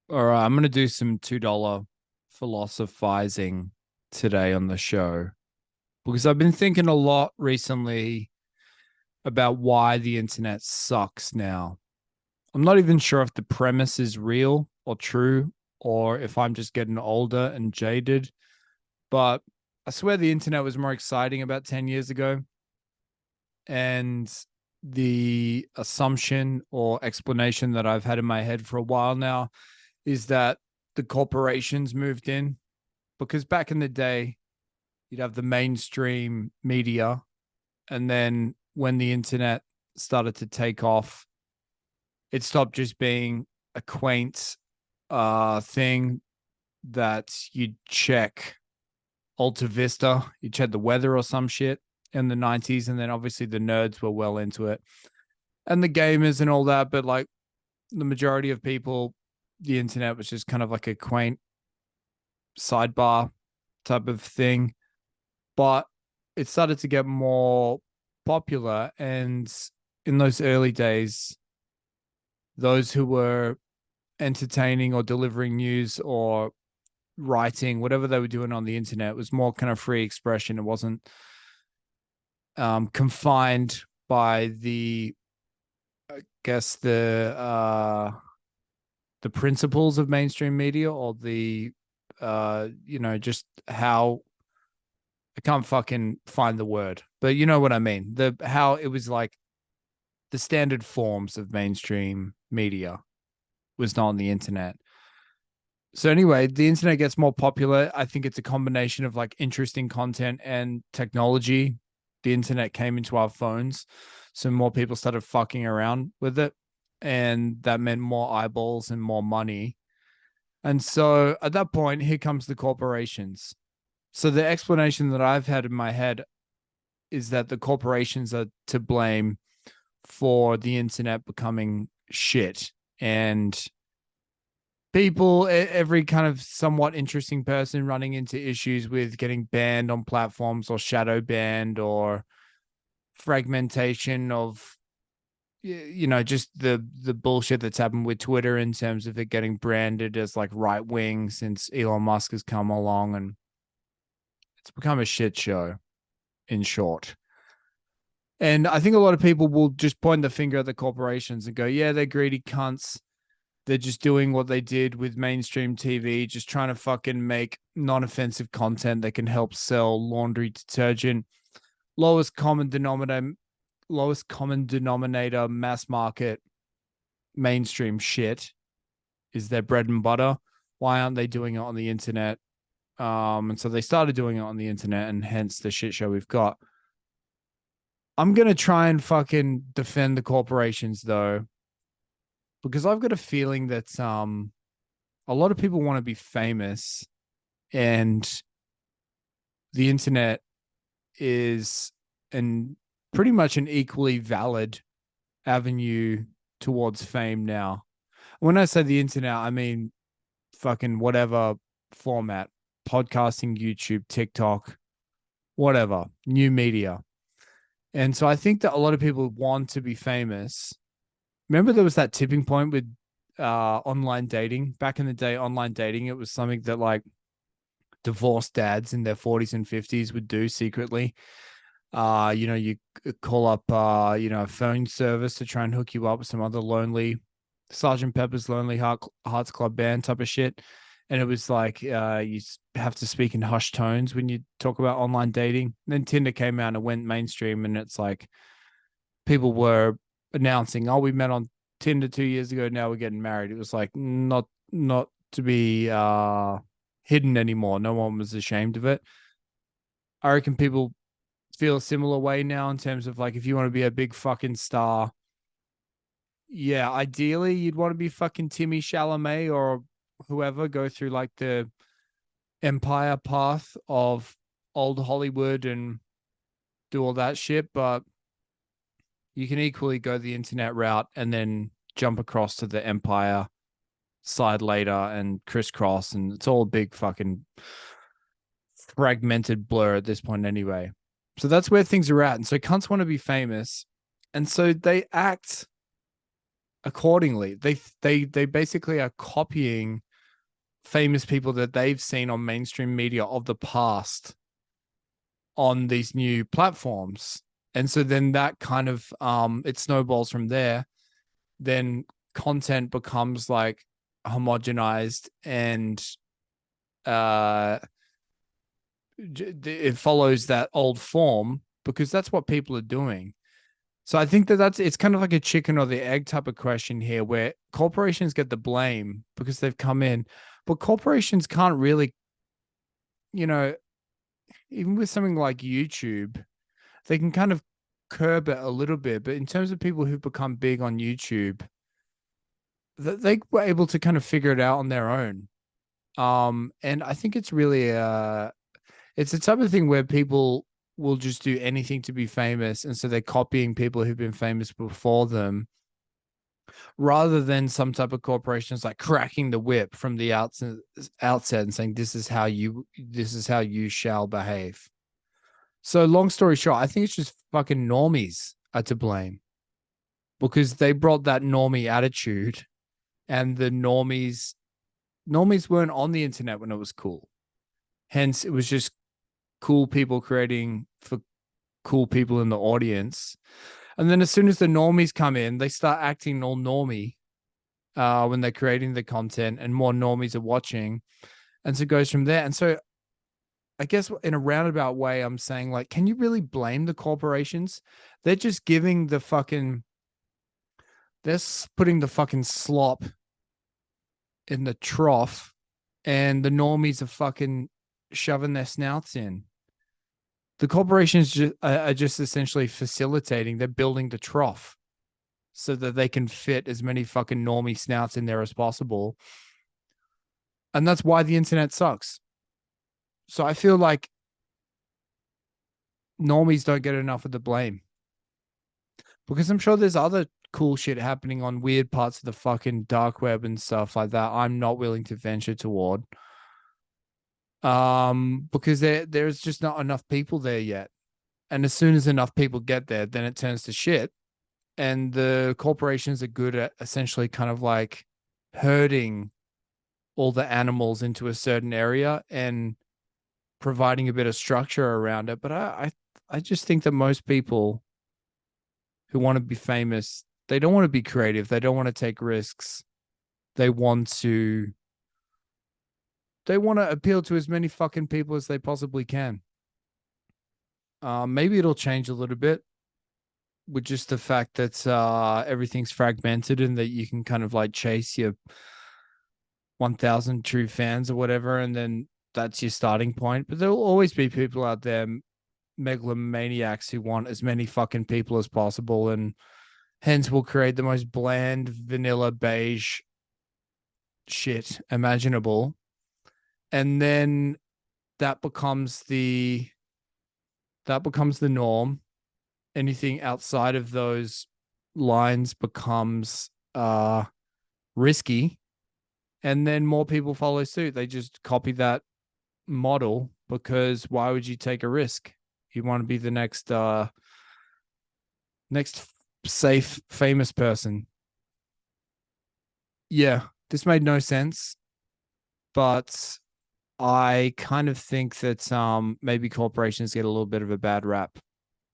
All right, I'm going to do some $2 philosophizing today on the show because I've been thinking a lot recently about why the internet sucks now. I'm not even sure if the premise is real or true or if I'm just getting older and jaded, but I swear the internet was more exciting about 10 years ago. And the assumption or explanation that I've had in my head for a while now is that the corporations moved in because back in the day, you'd have the mainstream media. And then when the internet started to take off, it stopped just being a quaint thing that you'd check Alta Vista, you check the weather or some shit in the 90s. And then obviously the nerds were well into it and the gamers and all that. But like the majority of people, the internet was just kind of like a quaint sidebar type of thing. But it started to get more popular. And in those early days, those who were entertaining or delivering news or writing, whatever they were doing on the internet, was more kind of free expression. It wasn't confined by I guess, the principles of mainstream media or just how I can't fucking find the word, but you know what I mean. The how it was like the standard forms of mainstream media was not on the internet. So anyway, the internet gets more popular. I think it's a combination of like interesting content and technology. The internet came into our phones, so more people started fucking around with it, and that meant more eyeballs and more money. And so at that point, here comes the corporations. So the explanation that I've had in my head is that the corporations are to blame for the internet becoming shit. And people, every kind of somewhat interesting person running into issues with getting banned on platforms or shadow banned or fragmentation of just the bullshit that's happened with Twitter in terms of it getting branded as like right wing since Elon Musk has come along, and it's become a shit show in short. And I think a lot of people will just point the finger at the corporations and go, yeah, they're greedy cunts. They're just doing what they did with mainstream TV, just trying to fucking make non-offensive content that can help sell laundry detergent. Lowest common denominator, lowest common denominator, mass market, mainstream shit is their bread and butter. Why aren't they doing it on the internet? And so they started doing it on the internet, and hence the shit show we've got. I'm gonna try and fucking defend the corporations though, because I've got a feeling that a lot of people want to be famous, and the internet is an pretty much an equally valid avenue towards fame now. When I say the internet, I mean fucking whatever format, podcasting, YouTube, TikTok, whatever, new media. And so I think that a lot of people want to be famous. Remember there was that tipping point with online dating back in the day. Online dating, it was something that like divorced dads in their 40s and 50s would do secretly. You call up a phone service to try and hook you up with some other lonely Sergeant Pepper's Lonely Hearts Club Band type of shit. And it was like you have to speak in hushed tones when you talk about online dating. And then Tinder came out and went mainstream, and it's like people were announcing, "Oh, we met on Tinder 2 years ago. Now we're getting married." It was like not to be hidden anymore. No one was ashamed of it. I reckon people feel a similar way now in terms of like if you want to be a big fucking star, yeah, ideally you'd want to be fucking Timmy Chalamet or whoever, go through like the empire path of old Hollywood and do all that shit, but you can equally go the internet route and then jump across to the empire side later and crisscross, and it's all a big fucking fragmented blur at this point anyway. So that's where things are at. And so cunts want to be famous. And so they act accordingly. They basically are copying famous people that they've seen on mainstream media of the past on these new platforms. And so then that kind of it snowballs from there. Then content becomes like homogenized and uh it follows that old form because that's what people are doing. So I think that it's kind of like a chicken or the egg type of question here, where corporations get the blame because they've come in, but corporations can't really, you know, even with something like YouTube, they can kind of curb it a little bit. But in terms of people who've become big on YouTube, they were able to kind of figure it out on their own. And I think it's really it's the type of thing where people will just do anything to be famous, and so they're copying people who've been famous before them, rather than some type of corporations like cracking the whip from the outset and saying this is how you shall behave. So long story short, I think it's just fucking normies are to blame because they brought that normie attitude, and the normies weren't on the internet when it was cool. Hence, it was just cool people creating for cool people in the audience. And then as soon as the normies come in, they start acting all normie when they're creating the content, and more normies are watching. And so it goes from there. And so I guess in a roundabout way, I'm saying, like, can you really blame the corporations? They're just giving the fucking, they're putting the fucking slop in the trough, and the normies are fucking shoving their snouts in. The corporations are just essentially facilitating, they're building the trough so that they can fit as many fucking normie snouts in there as possible. And that's why the internet sucks. So I feel like normies don't get enough of the blame, because I'm sure there's other cool shit happening on weird parts of the fucking dark web and stuff like that I'm not willing to venture toward. Because there's just not enough people there yet. And as soon as enough people get there, then it turns to shit. And the corporations are good at essentially kind of like herding all the animals into a certain area and providing a bit of structure around it. But I just think that most people who want to be famous, they don't want to be creative. They don't want to take risks. They want to appeal to as many fucking people as they possibly can. Maybe it'll change a little bit with just the fact that everything's fragmented and that you can kind of like chase your 1,000 true fans or whatever, and then that's your starting point. But there will always be people out there, megalomaniacs, who want as many fucking people as possible, and hence will create the most bland, vanilla, beige shit imaginable. And then that becomes the norm. Anything outside of those lines becomes risky, and then more people follow suit. They just copy that model, because why would you take a risk? You want to be the next safe famous person. Yeah, this made no sense, but I kind of think that maybe corporations get a little bit of a bad rap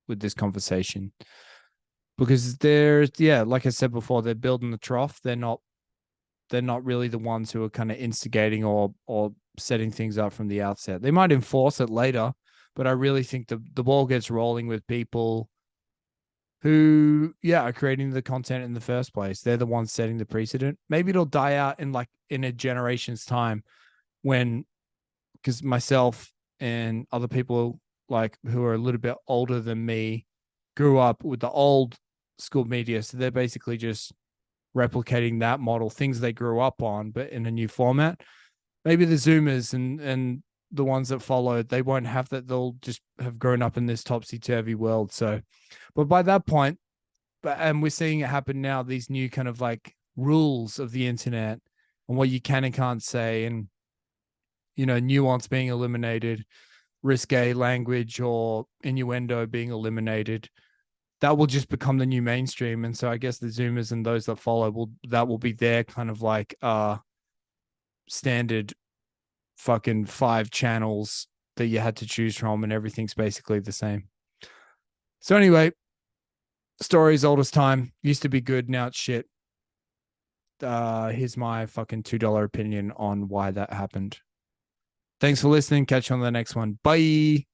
with this conversation, because yeah, like I said before, they're building the trough. They're not really the ones who are kind of instigating or setting things up from the outset. They might enforce it later, but I really think the ball gets rolling with people who, yeah, are creating the content in the first place. They're the ones setting the precedent. Maybe it'll die out in a generation's time, when, because myself and other people like who are a little bit older than me grew up with the old school media, so they're basically just replicating that model, things they grew up on, but in a new format. Maybe the Zoomers and the ones that follow, they won't have that. They'll just have grown up in this topsy-turvy world. So, but by that point, and we're seeing it happen now, these new kind of like rules of the internet and what you can and can't say, and, you know, nuance being eliminated, risque language or innuendo being eliminated. that will just become the new mainstream. And so I guess the Zoomers and those that follow will be their kind of like standard fucking 5 channels that you had to choose from, and everything's basically the same. So anyway, stories old as time. Used to be good, now it's shit. Here's my fucking $2 opinion on why that happened. Thanks for listening. Catch you on the next one. Bye.